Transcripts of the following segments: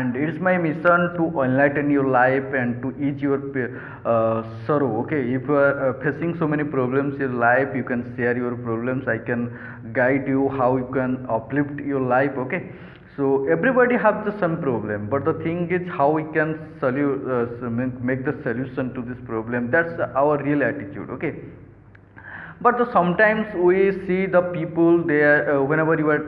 and it's my mission to enlighten your life and to ease your sorrow. Okay, if you are facing so many problems in life, you can share your problems. I can guide you how you can uplift your life. Okay, so everybody have the same problem, but the thing is how we can make the solution to this problem. That's our real attitude. Okay, but sometimes we see the people there whenever you are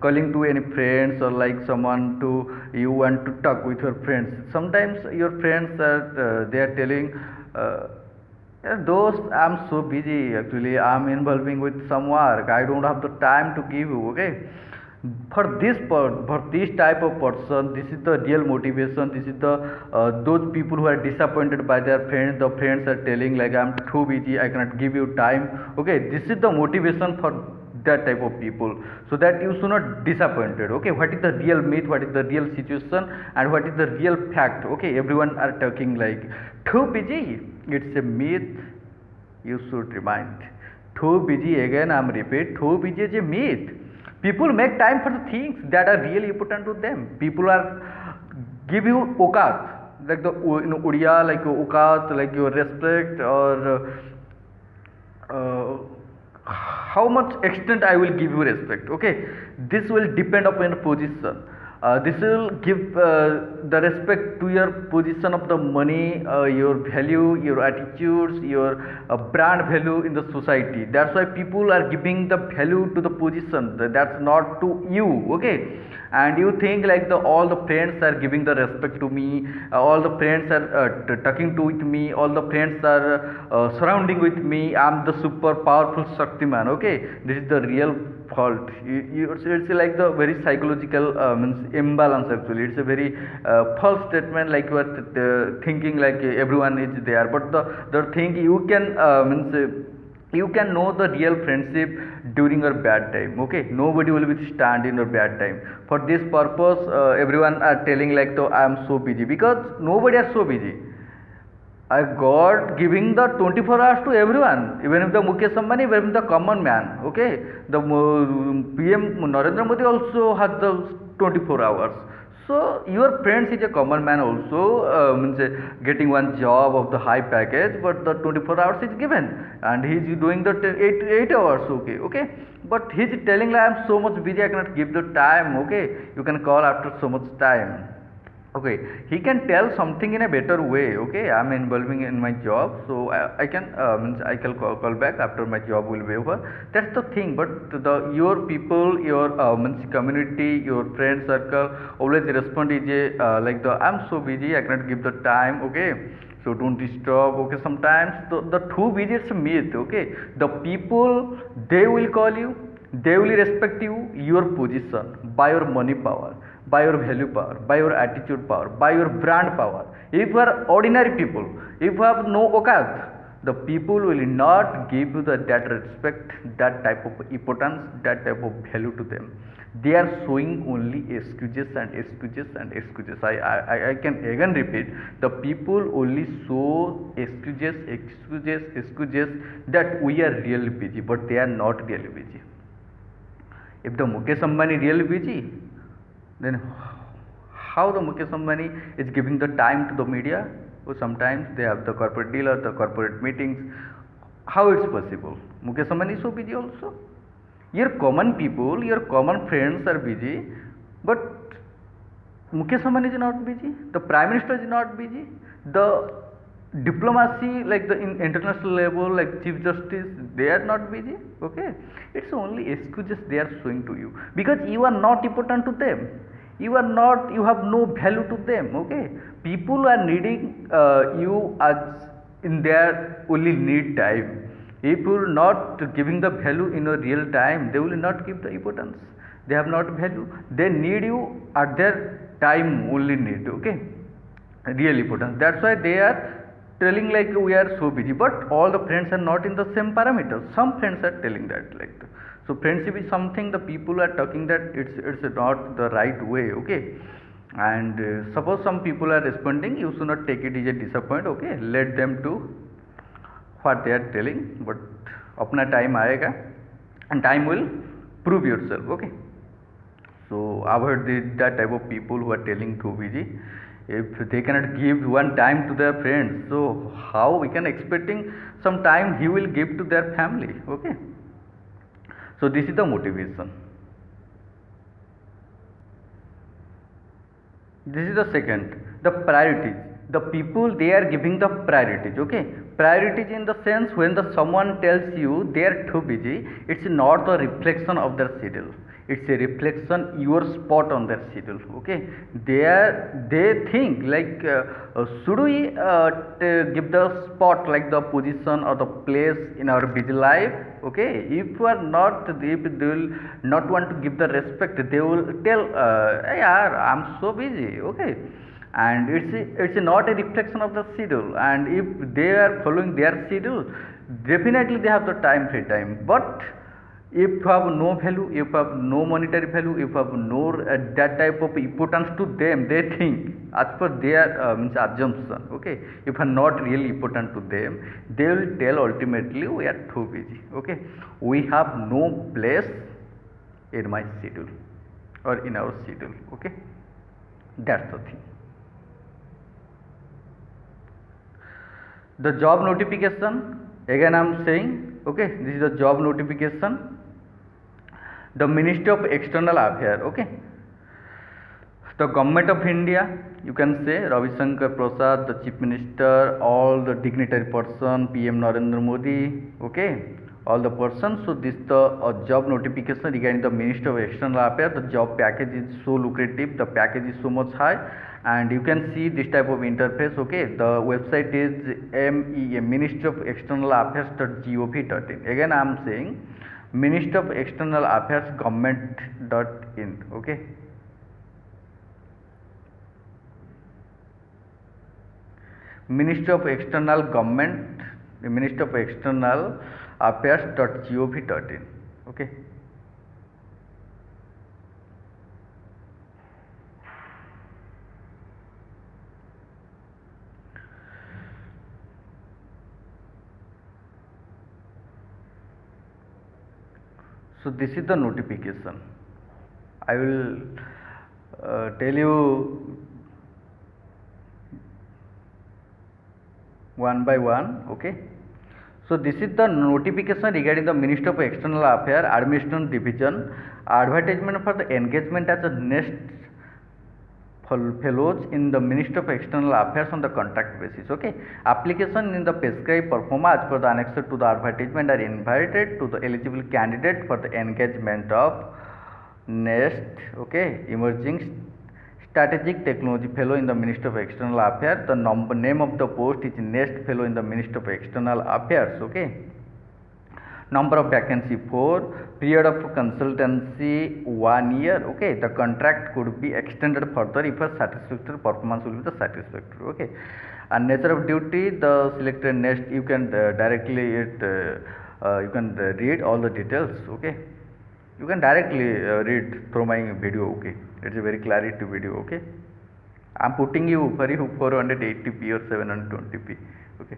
calling to any friends or like someone to you want to talk with your friends. Sometimes your friends are they are telling. Yeah, those I'm so busy actually. I'm involving with some work. I don't have the time to give you. Okay, for this type of person, this is the real motivation. This is the those people who are disappointed by their friends. The friends are telling like I'm too busy. I cannot give you time. Okay, this is the motivation for that type of people, so that you should not disappointed. Okay, what is the real myth, what is the real situation, and what is the real fact? Okay, everyone are talking like too busy, it's a myth. You should remind, too busy, again I'm repeat, too busy is a myth. People make time for the things that are really important to them. People are give you okat, like the in Odia, like okat, like your respect, or how much extent I will give you respect. Okay, this will depend upon your position. This will give the respect to your position of the money, your value, your attitudes, your brand value in the society. That's why people are giving the value to the position. That's not to you. Okay, and you think like the all the friends are giving the respect to me, all the friends are talking to with me, all the friends are surrounding with me. I'm the super powerful Shaktiman. Okay, this is the real fault. It's like the very psychological means imbalance. Actually, it's a very false statement. Like you are thinking like everyone is there, but the thing you can means. You can know the real friendship during your bad time. Okay, nobody will be stand in your bad time. For this purpose, everyone are telling like, "So I am so busy," because nobody are so busy. I got giving the 24 hours to everyone, even if the Mukesh Ambani, even if the common man. Okay, the PM Narendra Modi also had the 24 hours. So your friends is a common man also, means getting one job of the high package, but the 24 hours is given, and he is doing the 8 hours. Okay, okay, but he is telling like I'm so much busy, I cannot give the time. Okay, you can call after so much time. Okay, he can tell something in a better way. Okay, I'm involving in my job, so I can means I can call back after my job will be over. That's the thing. But the your people, your means community, your friend circle always respond is like the I'm so busy, I cannot give the time. Okay, so don't disturb. Okay, sometimes the too busy is a myth. Okay, the people they will call you, they will respect you, your position by your money power, by your value power, by your attitude power, by your brand power. If you are ordinary people, if you have no okat, the people will not give you that respect, that type of importance, that type of value to them. They are showing only excuses and excuses and excuses. I can again repeat, the people only show excuses, excuses, excuses that we are really busy, but they are not really busy. If the Mukesh Ambani really busy, then how the Mukesh Ambani is giving the time to the media? Or sometimes they have the corporate dealer, the corporate meetings. How it's possible? Mukesh Ambani is so busy also. Your common people, your common friends are busy, but Mukesh Ambani is not busy. The Prime Minister is not busy. The diplomacy, like the in international level, like Chief Justice, they are not busy. Okay, it's only excuses they are showing to you because you are not important to them. You are not. You have no value to them. Okay, people are needing you as in their only need time. If you are not giving the value in a real time, they will not give the importance. They have not value. They need you at their time only need. Okay, real importance. That's why they are telling like we are so busy, but all the friends are not in the same parameters. Some friends are telling that like so friendship is something the people are talking that it's not the right way. Okay, and suppose some people are responding, you should not take it as a disappoint. Okay, let them do what they are telling, but अपना time आएगा and time will prove yourself. Okay, So avoid that type of people who are telling too busy. If they cannot give one time to their friends, so how we can expecting some time he will give to their family? Okay. So this is the motivation. This is the second, the priorities. The people they are giving the priorities. Okay, priorities in the sense when the someone tells you they are too busy, it's not the reflection of their schedule. It's a reflection your spot on their schedule. Okay, they think like should we give the spot like the position or the place in our busy life. Okay, if you are not, if they will not want to give the respect, they will tell hey yaar, I'm so busy. Okay, and it's not a reflection of the schedule, and if they are following their schedule, definitely they have the time, free time. But if you have no value, if you have no monetary value, if you have no that type of importance to them, they think as per their means assumption. Okay, if you are not really important to them, they will tell ultimately we are too busy. Okay, we have no place in my schedule or in our schedule. Okay, that's the thing. The job notification, again I am saying, okay, this is the job notification. The Ministry of External Affairs, okay, the Government of India, you can say Ravi Shankar Prasad, the Chief Minister, all the dignitary person, PM Narendra Modi, okay, all the persons. So this the job notification regarding the Ministry of External Affairs. The job package is so lucrative, the package is so much high, and you can see this type of interface. Okay, the website is Ministry of External Affairs.gov.in. again I am saying Ministry of External Affairs government.in. okay, Ministry of External Government, Ministry of External Affairs.gov.in. okay. So this is the notification. I will tell you one by one. Okay, so this is the notification regarding the Ministry of External Affairs Administration Division, advertisement for the engagement as a next fellows in the Ministry of External Affairs on the contract basis. Okay, application in the prescribed performa as per the annexure to the advertisement are invited to the eligible candidate for the engagement of next, okay, emerging strategic technology fellow in the Ministry of External Affairs. The name of the post is next fellow in the Ministry of External Affairs. Okay, number of vacancy 4, period of consultancy 1 year. Okay, the contract could be extended further if a satisfactory performance will be the satisfactory. Okay, and nature of duty, the selected next, you can directly you can read all the details. Okay, you can directly read through my video. Okay, it's a very clarity video. Okay, I'm putting you for 480p or 720p. Okay,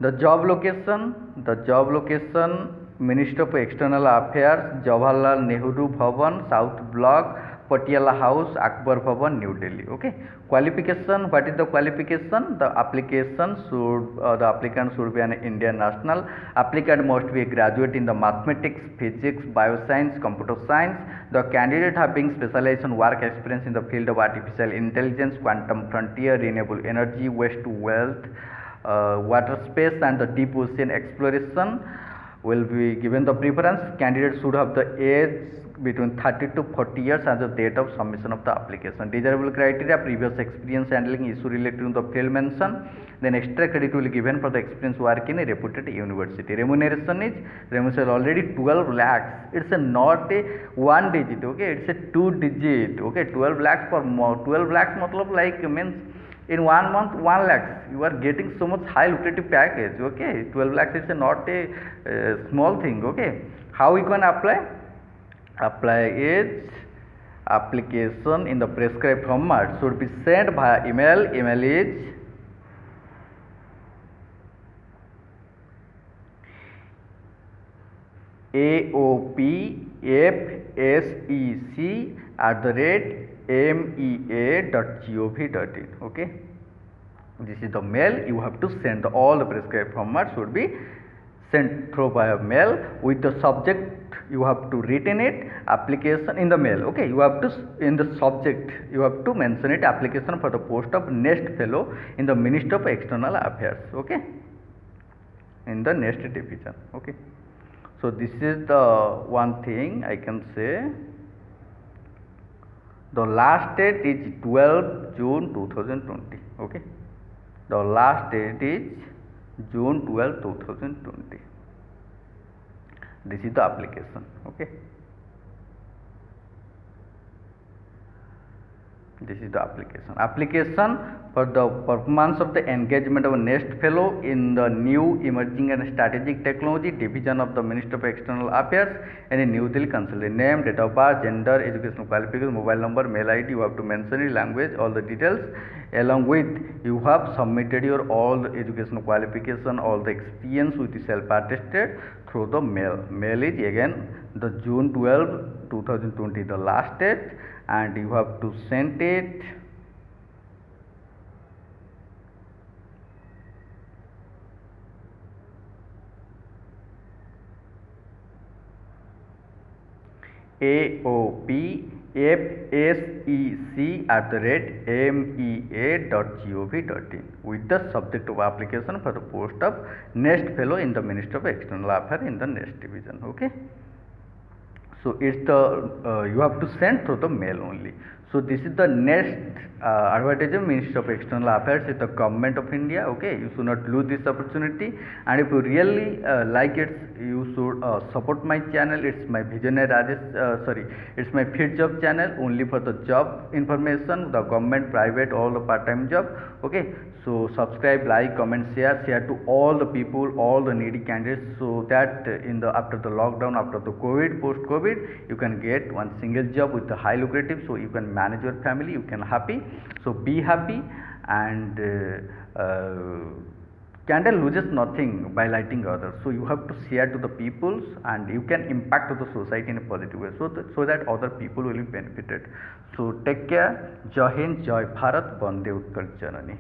the job location, Ministry of External Affairs, Jawaharlal Nehru Bhavan, South Block, Patiala House, Akbar Bhavan, New Delhi. Okay, qualification, what is the qualification? The application should the applicant should be an Indian national. Applicant must be a graduate in the mathematics, physics, bioscience, computer science. The candidate having specialization work experience in the field of artificial intelligence, quantum frontier, renewable energy, waste to wealth, water space and the deep ocean exploration will be given the preference. Candidates should have the age between 30 to 40 years as the date of submission of the application. Desirable criteria: previous experience handling issue related to the field mentioned. Then extra credit will be given for the experience work in a reputed university. Remuneration already 12 lakhs. It's a not a one digit. Okay, it's a 2 digit. Okay, 12 lakhs for more. 12 lakhs matlab like means in 1 month 1 lakh you are getting so much high lucrative package. Okay, 12 lakhs is not a small thing. Okay, how you can apply is application in the prescribed format should be sent via email. Email is AOPFACE sec@mea.gov.in. Okay, this is the mail. You have to send all the prescribed format should be sent through via mail with the subject. You have to written it application in the mail. Okay, you have to in the subject you have to mention it application for the post of next fellow in the Ministry of External Affairs. Okay, in the next division. Okay, so this is the one thing I can say. The last date is 12 June 2020. Okay, the last date is June 12 2020. This is the application. Okay, this is the application for the performance of the engagement of a next fellow in the new emerging and strategic technology division of the Ministry of External Affairs and in New Delhi consulate. Name, date of birth, gender, educational qualification, mobile number, mail ID. You have to mention it, language, all the details. Along with you have submitted your all the educational qualification, all the experience with the self attested through the mail. Mail is again the June 12 2020 the last date, and you have to send it aopfsec@mea.gov.in with the subject of application for the post of next fellow in the Ministry of External Affairs in the next division. Okay, so it's the you have to send through the mail only. So this is the next advertisement. Ministry of External Affairs is the government of India. Okay, you should not lose this opportunity, and if you really like it, you should support my channel. It's my Visionary Rajesh, it's my Fit Job channel only for the job information, the government, private, all the part-time job. Okay, so subscribe, like, comment, share to all the people, all the needy candidates, so that in the after the lockdown, after the COVID, post COVID, you can get one single job with the high lucrative, so you can manage your family, you can happy. So be happy, and candle loses nothing by lighting others, so you have to share to the peoples, and you can impact to the society in a positive way, so that other people will be benefited. So take care. Jai Hind, Jai Bharat, Vande Utkal Janani.